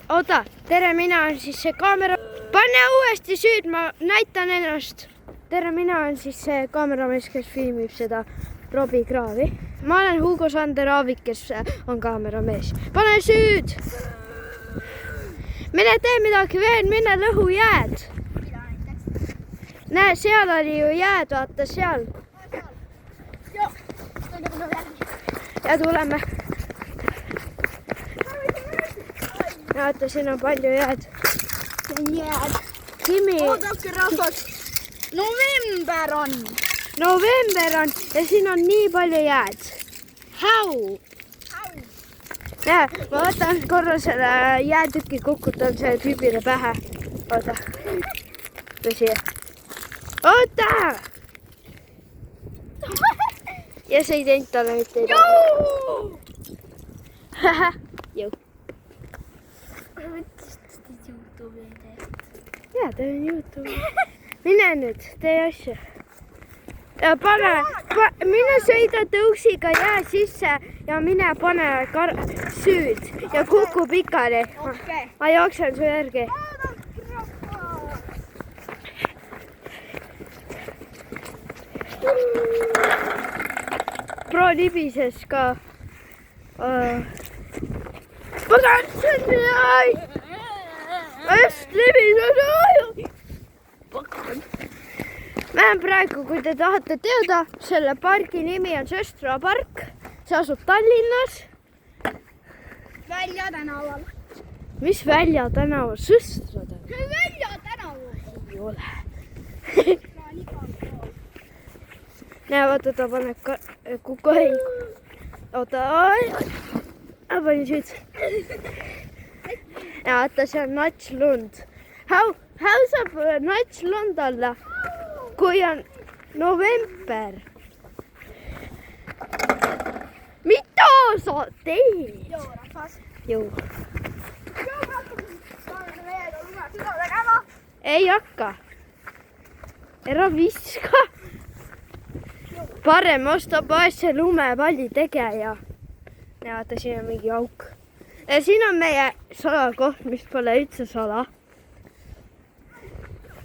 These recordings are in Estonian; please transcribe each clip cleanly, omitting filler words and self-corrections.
Oota, tere, mina olen siis see kaamera. Pane uuesti süüd, ma näitan ennast. Tere, mina olen siis see kaameramees, kes filmib seda Robbie Kraavi. Ma olen Hugo Sander Aavik, kes on kaameramees. Pane süüd! Mine tee midagi veel, mine lõhu jääd. Näe, seal oli ju jääd, vaata seal. Ja tuleme. Vaata, siin on palju jääd. Kimi. Oodake rahvas. November on Ja siin on nii palju jääd. Hau. Näe, ma võtan korra selle jäätüki, kukutan selle tüübile pähe. Oota. Või siia. Oota! Ja see ei teinud talle mitte ei taha. Jõu. Jaa, teen YouTube. Mine nüüd, tee asja. Ja pane, mine sõida tõuksiga jää sisse ja mine pane süüd ja kuku pikali. Ma jooksen su järgi. Pro libises ka. Ma tahtsin libises. Ma olen praegu, kui te tahate teada, selle pargi nimi on Sõstra park. See asub Tallinnas. Välja tänaval. Mis Välja tänaval? Sõstra tänaval? See Välja tänaval. Ei ole. Näe, vaata, ta paneb kukohi. Oota, ma panin süüd. Ja vaata, see on nats lund. How saab nats lund olla, kui on november? Mida sa teed? Joo, rahvas. Jõu. Joo, rahvas. Ei hakka. Ära viska. Parem osta poesse lumepalli tegeja. Ja vaata, siin on mingi auk. Ja siin on meie salakoht, mis pole üldse sala.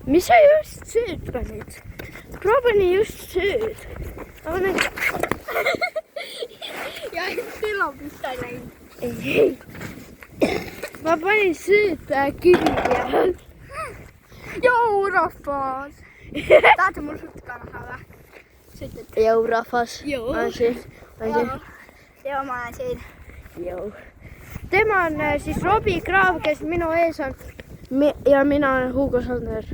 Mis sa just süüd panid? Proovini just süüd. Ja tilapist ei läinud. Ei. Ma panin süüd kivi peal. Joo, rahvas. Tahate mul süüd ka näha või? Jõu, rahvas. Jõu. Ma olen siin. Joo, ma olen siin. Jõu. Tema on siis Robbie Kraav, kes minu ees on. Ja mina olen Hugo Sander.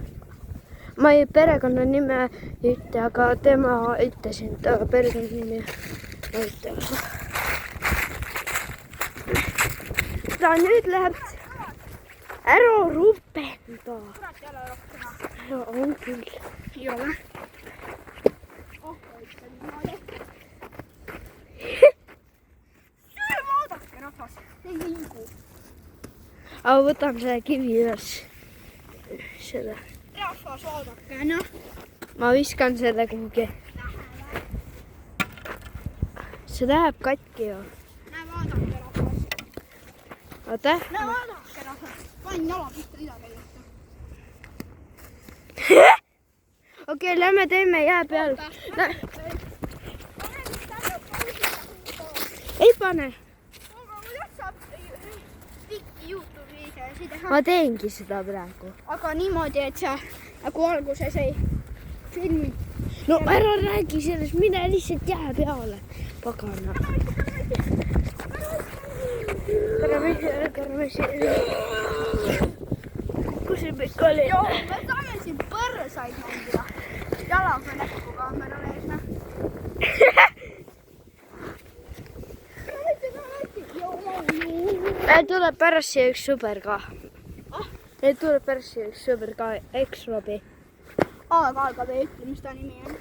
Ma ei perekonna nime ütle, aga tema ütlesin, aga perekonna nime ütle. Ta nüüd läheb ära rupenda. Ja on küll. Ei ole. Vaadake, rahvas. Ei liigu. Aga võtan selle kivi üles. Selle. Rahvas, vaadake, noh. Ma viskan selle kuhugi. See läheb katki ju. Näe, vaadake, rahvas. Oota. Näe, vaadake, rahvas. Panin jala pihta midagi ei juhtu. Okei, lähme teeme jää peal. Ei pane. Aga kuidas saab pikki YouTube'i ise teha? Ma teengi seda praegu. Aga niimoodi, et sa nagu alguses ei filmi. No ära räägi sellest, mine lihtsalt jää peale. Pagana. Karame siin. Kus see pikk oli? Joo, me saame siin põrsaid mängida. Jalaga näkku kaamera leesna. Meil tuleb pärast siia üks sõber ka. Meil tuleb pärast siia üks sõber ka, X-Robi. A-ga algab ei ütle, mis ta nimi on.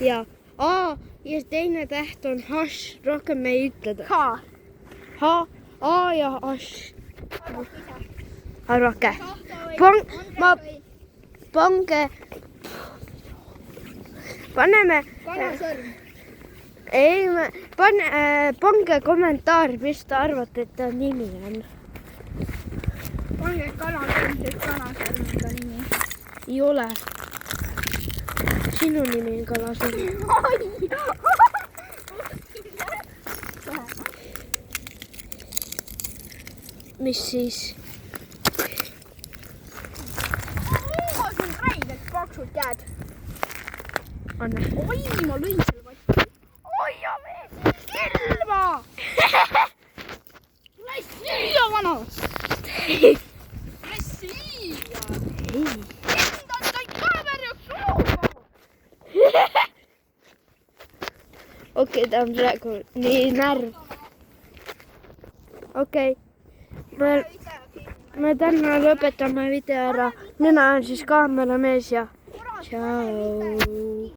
Ja A ja teine täht on hash, rohkem me ei ütle. H. A ja hash. Arvake. Pange. Paneme. Kana sõrm. ei, pange kommentaar, mis te arvate, et ta nimi on. Pange Kalasalm, sest Kalasalm on ta nimi. Ei ole. Sinu nimi on Kalasalm. Mis siis? Mul on räigelt paksud käed. Anna. Oi, ma lõin selle vatti. Oi, ja veel ilma! Tule siia, vana! Tule siia! Enda sai kaamera suuga! Okei, ta on praegu nii närv. Okei. Me täna lõpetame video ära. Mina olen siis kaameramees ja tšau.